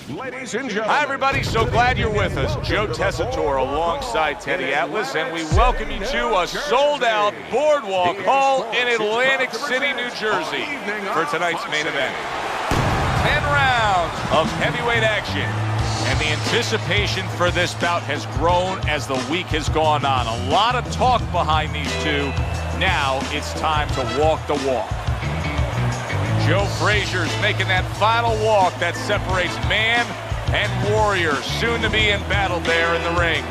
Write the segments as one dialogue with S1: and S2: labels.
S1: Ladies and gentlemen.
S2: Hi, everybody. So glad you're with us. Joe Tessitore alongside Teddy Atlas, and we welcome you to a sold-out Boardwalk Hall in Atlantic City, New Jersey for tonight's main event. 10 rounds of heavyweight action, and the anticipation for this bout has grown as the week has gone on. A lot of talk behind these two. Now it's time to walk the walk. Joe Frazier's making that final walk that separates man and warrior, soon to be in battle there in the ring.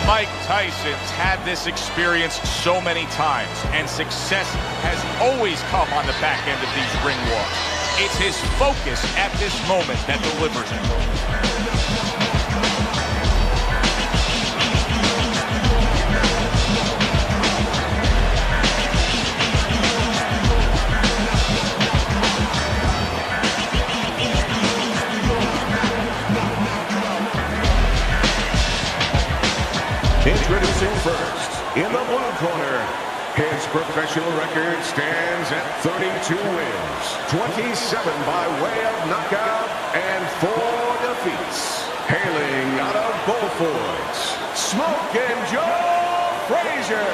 S2: Mike Tyson's had this experience so many times, and success has always come on the back end of these ring walks. It's his focus at this moment that delivers it.
S1: Introducing first, in the blue corner, his professional record stands at 32 wins, 27 by way of knockout, and 4 defeats. Hailing out of Beaufort, Smokin' Joe Frazier.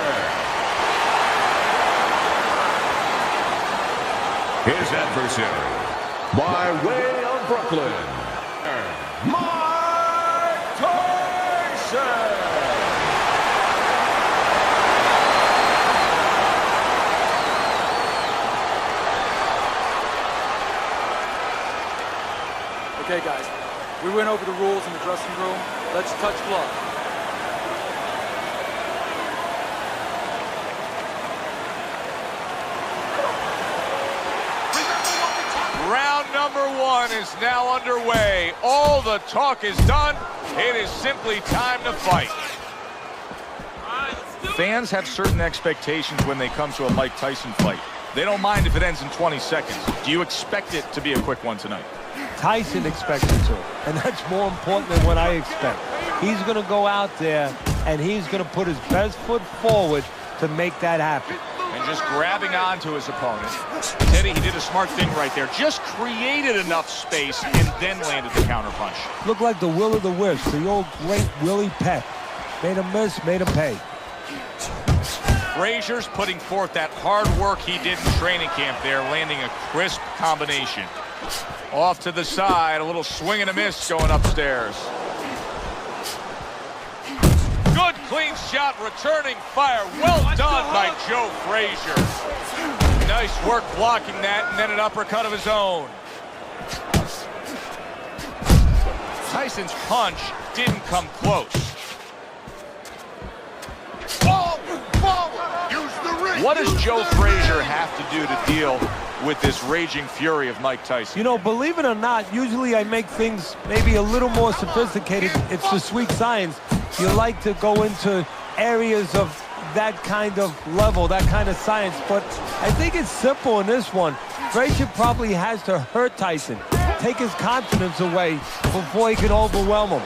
S1: His adversary, by way of Brooklyn, Mike Tyson.
S3: Okay, guys, we went over the rules in the dressing room. Let's touch gloves.
S2: Round number 1 is now underway. All the talk is done. It is simply time to fight. Fans have certain expectations when they come to a Mike Tyson fight. They don't mind if it ends in 20 seconds. Do you expect it to be a quick one tonight?
S4: Tyson expects it to, and that's more important than what I expect. He's going to go out there, and he's going to put his best foot forward to make that happen.
S2: And just grabbing onto his opponent. Teddy, he did a smart thing right there. Just created enough space and then landed the counterpunch.
S4: Looked like the will of the wisp, the old great Willie Peck. Made him miss, made him pay.
S2: Frazier's putting forth that hard work he did in training camp there, landing a crisp combination. Off to the side, a little swing and a miss going upstairs. Good clean shot, returning fire. Well done by Joe Frazier. Nice work blocking that, and then an uppercut of his own. Tyson's punch didn't come close. What does Joe Frazier have to do to deal with this raging fury of Mike Tyson?
S4: You know, believe it or not, usually I make things maybe a little more sophisticated. It's the sweet science. You like to go into areas of that kind of level, that kind of science, but I think it's simple in this one. Frazier probably has to hurt Tyson, take his confidence away before he can overwhelm him.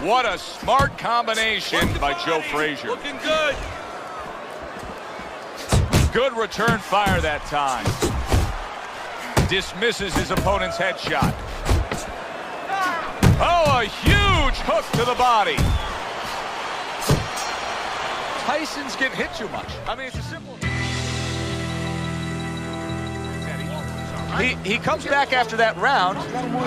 S2: What a smart combination by Joe Frazier.
S3: Looking good.
S2: Good return fire that time. Dismisses his opponent's headshot. Oh, a huge hook to the body. Tyson's getting hit too much. I mean, it's a simple... He comes back after that round,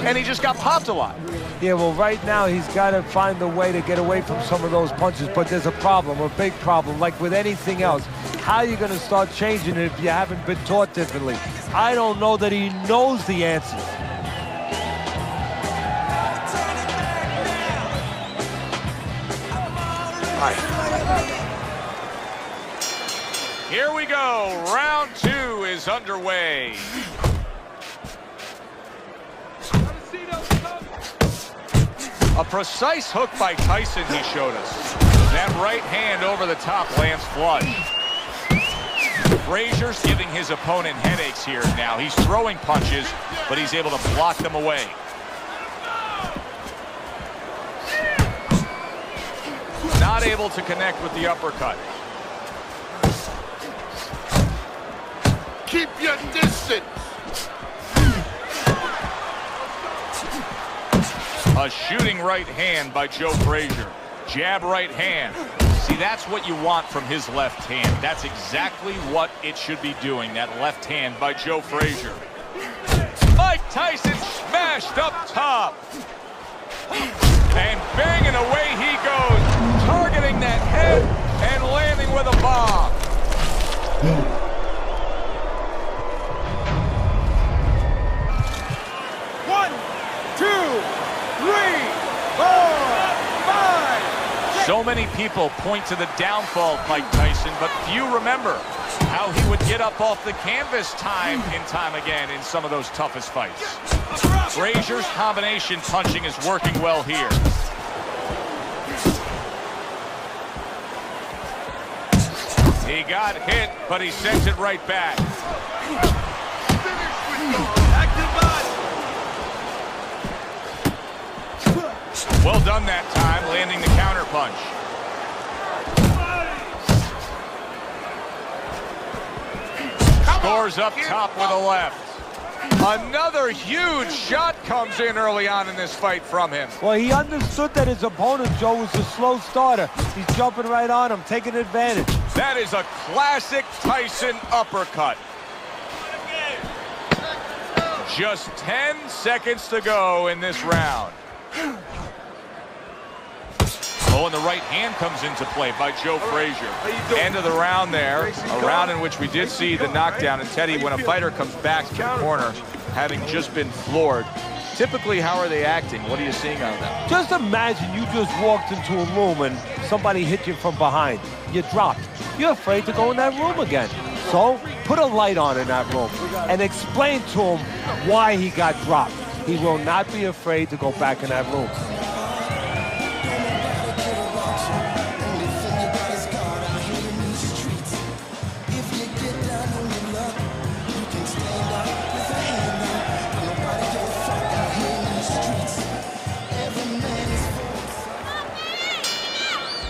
S2: and he just got popped a lot.
S4: Yeah, well, right now he's got to find a way to get away from some of those punches, but there's a problem, a big problem. Like with anything else, how are you going to start changing it if you haven't been taught differently? I don't know that he knows the answer.
S2: Here we go. Round 2 is underway. A precise hook by Tyson, he showed us. That right hand over the top lands flush. Frazier's giving his opponent headaches here now. He's throwing punches, but he's able to block them away. Not able to connect with the uppercut.
S5: Keep your distance.
S2: A shooting right hand by Joe Frazier. Jab right hand. See, that's what you want from his left hand. That's exactly what it should be doing, that left hand by Joe Frazier. Mike Tyson smashed up top. And banging away he goes, targeting that head and landing with a bomb.
S3: One, two, three, four, five.
S2: So many people point to the downfall of Mike Tyson, but few remember how he would get up off the canvas time and time again in some of those toughest fights. Frazier's combination punching is working well here. He got hit, but he sends it right back. Well done that time, landing the counter punch. Scores up top with a left. Another huge shot comes in early on in this fight from him.
S4: Well, he understood that his opponent, Joe, was a slow starter. He's jumping right on him, taking advantage.
S2: That is a classic Tyson uppercut. Just 10 seconds to go in this round. Oh, and the right hand comes into play by Joe Frazier. End of the round there, a round in which we did see the knockdown. And Teddy, when a fighter comes back to the corner, having just been floored, typically how are they acting? What are you seeing out of them?
S4: Just imagine you just walked into a room and somebody hit you from behind. You dropped. You're afraid to go in that room again. So put a light on in that room and explain to him why he got dropped. He will not be afraid to go back in that room.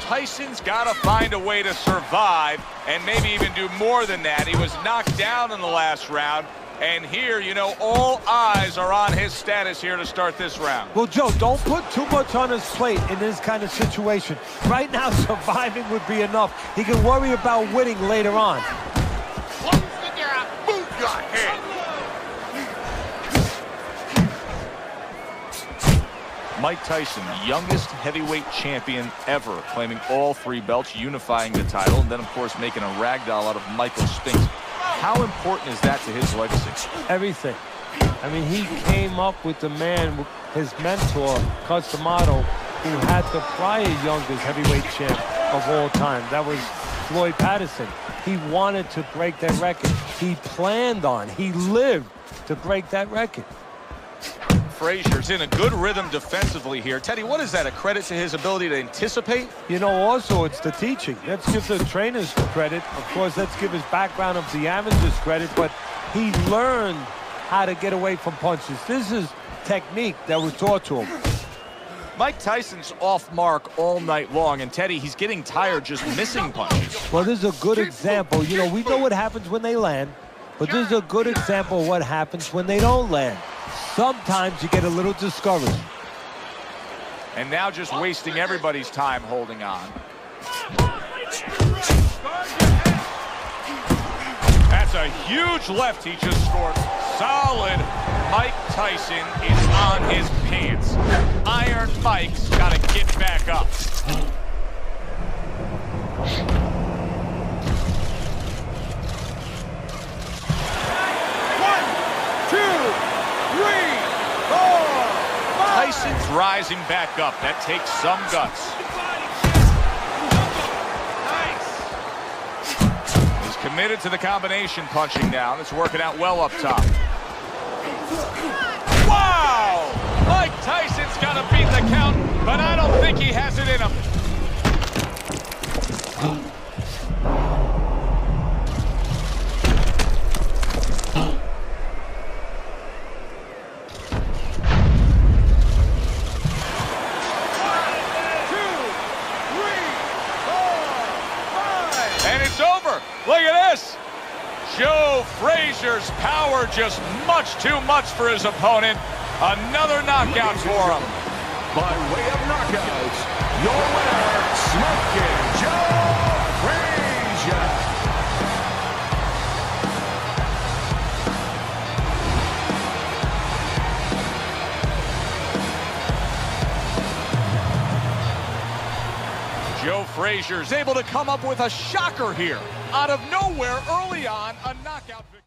S2: Tyson's got to find a way to survive and maybe even do more than that. He was knocked down in the last round, and here, you know, all eyes are on his status here to start this round.
S4: Well, Joe, don't put too much on his plate in this kind of situation. Right now, surviving would be enough. He can worry about winning later on.
S5: Move your head.
S2: Mike Tyson, the youngest heavyweight champion ever, claiming all 3 belts, unifying the title, and then, of course, making a ragdoll out of Michael Spinks. How important is that to his legacy?
S4: Everything. I mean, he came up with the man, his mentor, Customato, who had the prior youngest heavyweight champ of all time. That was Floyd Patterson. He wanted to break that record. He planned on, he lived to break that record.
S2: Frazier's in a good rhythm defensively here. Teddy, what is that, a credit to his ability to anticipate?
S4: You know, also, it's the teaching. Let's give the trainers credit. Of course, let's give his background of the amateurs credit, but he learned how to get away from punches. This is technique that was taught to him.
S2: Mike Tyson's off mark all night long, and Teddy, he's getting tired just missing punches.
S4: Well, this is a good example. You know, we know what happens when they land, but this is a good example of what happens when they don't land. Sometimes you get a little discouraged.
S2: And now just wasting everybody's time holding on. That's a huge left he just scored. Solid. Mike Tyson is on his pants. Iron Mike's got to get back up. Tyson's rising back up. That takes some guts. He's committed to the combination punching now. It's working out well up top. Wow! Mike Tyson's got to beat the count, but I don't think he has it in him. Joe Frazier's power just much too much for his opponent. Another knockout for him.
S1: By way of knockouts, your winner, Smoking Joe Frazier.
S2: Joe Frazier's able to come up with a shocker here. Out of nowhere, early on, a knockout victory.